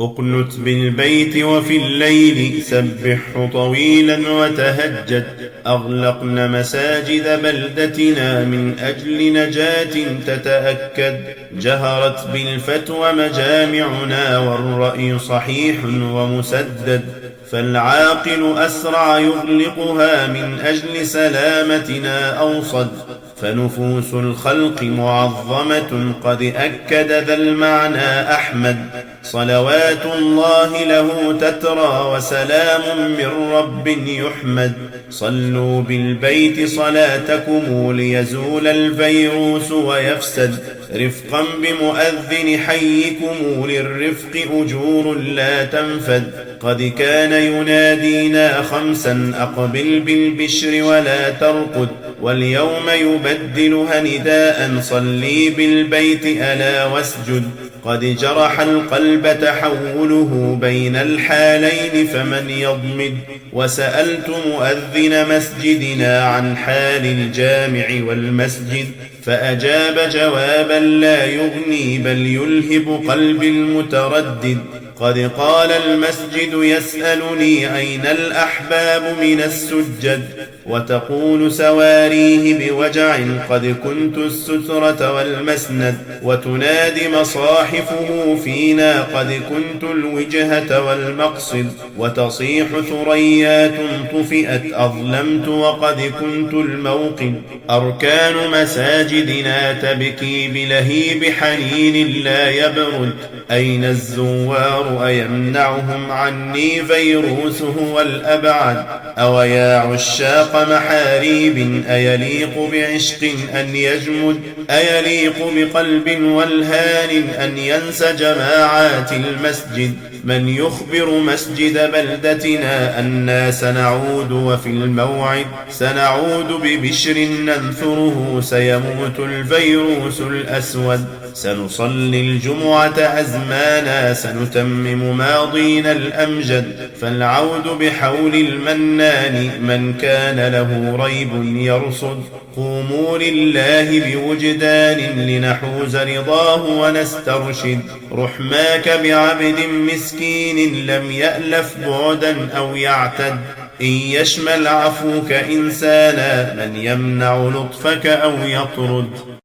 اقنت بالبيت وفي الليل سبحه طويلا وتهجد. أغلقن مساجد بلدتنا من أجل نجاة تتأكد. جهرت بالفتوى مجامعنا والرأي صحيح ومسدد. فالعاقل أسرع يغلقها من أجل سلامتنا أوصد. فنفوس الخلق معظمة قد أكد ذا المعنى أحمد. صلوات الله له تترى وسلام من رب يحمد. صلوا بالبيت صلاتكم ليزول الفيروس ويفسد. رفقا بمؤذن حيكم للرفق أجور لا تنفد. قد كان ينادينا خمسا أقبل بالبشر ولا ترقد. واليوم يبدلها نداء صلي بالبيت ألا واسجد. قد جرح القلب تحوله بين الحالين فمن يضمد. وسألت مؤذن مسجدنا عن حال الجامع والمسجد فأجاب جوابا لا يغني بل يلهب قلب المتردد. قد قال المسجد يسألني أين الأحباب من السجد. وتقول سواريه بوجع قد كنت السترة والمسند. وتنادي مصاحفه فينا قد كنت الوجهة والمقصد. وتصيح ثريات طفئت أظلمت وقد كنت الموقد. أركان مساجدنا تبكي بلهيب حنين لا يبرد. أين الزوار أيمنعهم عني فيروسه والأبعد. أو يا عشاق محاريب أيليق بعشق أن يجمد. أيليق بقلب والهان أن ينسى جماعات المسجد. من يخبر مسجد بلدتنا أنا سنعود وفي الموعد. سنعود ببشر ننثره سيموت الفيروس الأسود. سنصلي الجمعة أزمانا سنتمم ماضينا الأمجد. فالعود بحول المنان من كان له ريب يرصد. قوموا لله بوجدان لنحوز رضاه ونسترشد. رحماك بعبد مسكين لم يألف بعدا أو يعتد. إن يشمل عفوك إنسانا من يمنع لطفك أو يطرد.